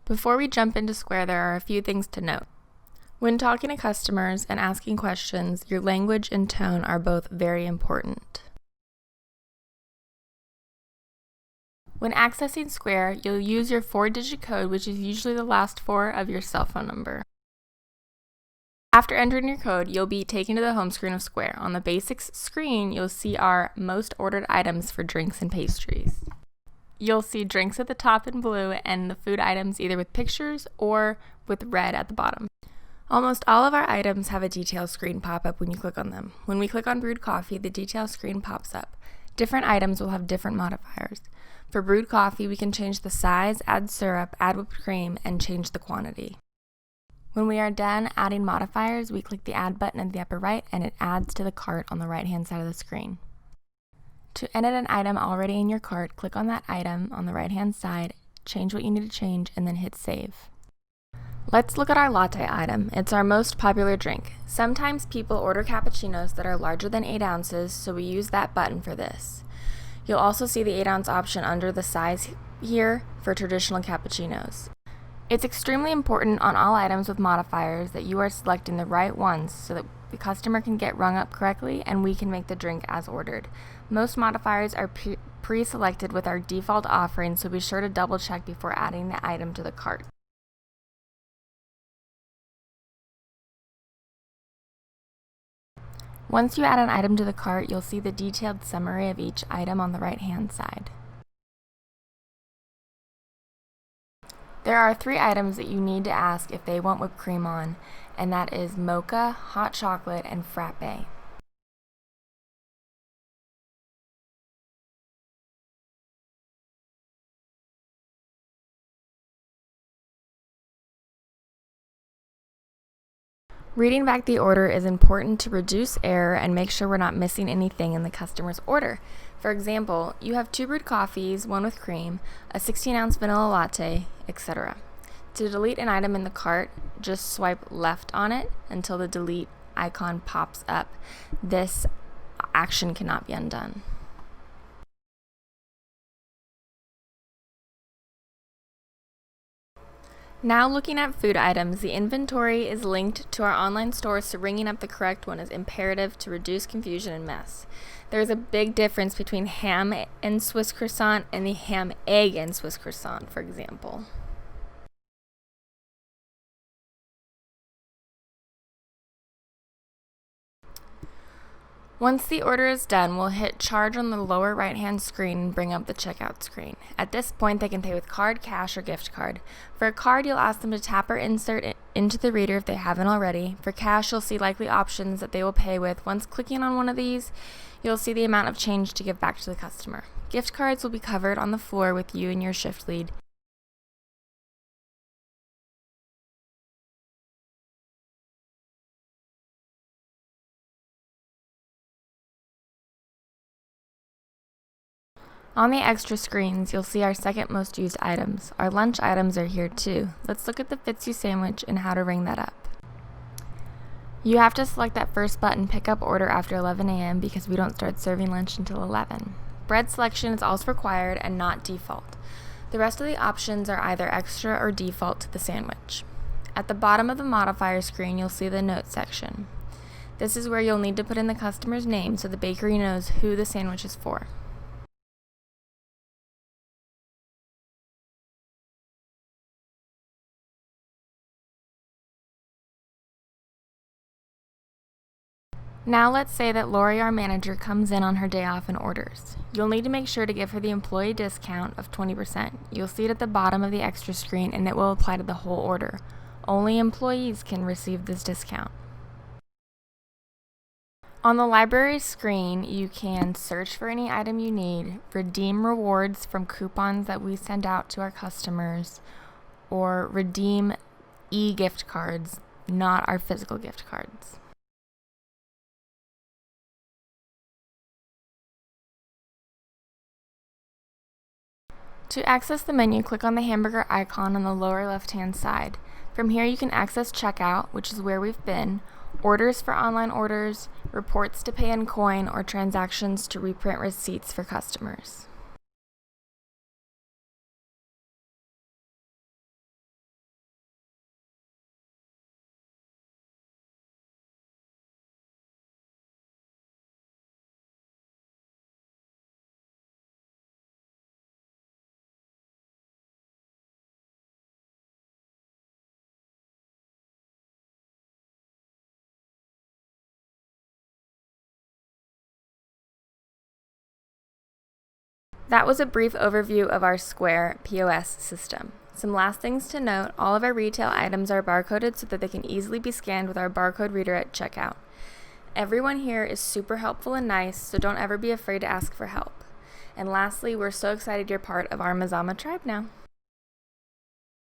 Before we jump into Square, there are a few things to note. When talking to customers and asking questions, your language and tone are both very important. When accessing Square, you'll use your 4-digit code, which is usually the last 4 of your cell phone number. After entering your code, you'll be taken to the home screen of Square. On the Basics screen, you'll see our most ordered items for drinks and pastries. You'll see drinks at the top in blue and the food items either with pictures or with red at the bottom. Almost all of our items have a detail screen pop up when you click on them. When we click on brewed coffee, the detail screen pops up. Different items will have different modifiers. For brewed coffee, we can change the size, add syrup, add whipped cream, and change the quantity. When we are done adding modifiers, we click the Add button in the upper right and it adds to the cart on the right-hand side of the screen. To edit an item already in your cart, click on that item on the right-hand side, change what you need to change, and then hit Save. Let's look at our latte item. It's our most popular drink. Sometimes people order cappuccinos that are larger than 8 ounces, so we use that button for this. You'll also see the 8-ounce option under the size here for traditional cappuccinos. It's extremely important on all items with modifiers that you are selecting the right ones so that the customer can get rung up correctly and we can make the drink as ordered. Most modifiers are pre-selected with our default offering, so be sure to double check before adding the item to the cart. Once you add an item to the cart, you'll see the detailed summary of each item on the right-hand side. There are 3 items that you need to ask if they want whipped cream on, and that is mocha, hot chocolate, and frappe. Reading back the order is important to reduce error and make sure we're not missing anything in the customer's order. For example, you have 2 brewed coffees, 1 with cream, a 16-ounce vanilla latte, etc. To delete an item in the cart, just swipe left on it until the delete icon pops up. This action cannot be undone. Now looking at food items, the inventory is linked to our online store, so ringing up the correct one is imperative to reduce confusion and mess. There is a big difference between ham and Swiss croissant and the ham, egg, and Swiss croissant, for example. Once the order is done, we'll hit Charge on the lower right-hand screen and bring up the checkout screen. At this point, they can pay with card, cash, or gift card. For a card, you'll ask them to tap or insert it into the reader if they haven't already. For cash, you'll see likely options that they will pay with. Once clicking on one of these, you'll see the amount of change to give back to the customer. Gift cards will be covered on the floor with you and your shift lead. On the extra screens, you'll see our second most used items. Our lunch items are here too. Let's look at the Fits You sandwich and how to ring that up. You have to select that first button, Pick Up Order, after 11 a.m. because we don't start serving lunch until 11. Bread selection is also required and not default. The rest of the options are either extra or default to the sandwich. At the bottom of the modifier screen, you'll see the notes section. This is where you'll need to put in the customer's name so the bakery knows who the sandwich is for. Now let's say that Lori, our manager, comes in on her day off and orders. You'll need to make sure to give her the employee discount of 20%. You'll see it at the bottom of the extra screen and it will apply to the whole order. Only employees can receive this discount. On the library screen, you can search for any item you need, redeem rewards from coupons that we send out to our customers, or redeem e-gift cards, not our physical gift cards. To access the menu, click on the hamburger icon on the lower left-hand side. From here you can access checkout, which is where we've been, orders for online orders, reports to pay in coin, or transactions to reprint receipts for customers. That was a brief overview of our Square POS system. Some last things to note: all of our retail items are barcoded so that they can easily be scanned with our barcode reader at checkout. Everyone here is super helpful and nice, so don't ever be afraid to ask for help. And lastly, we're so excited you're part of our Mazama tribe now.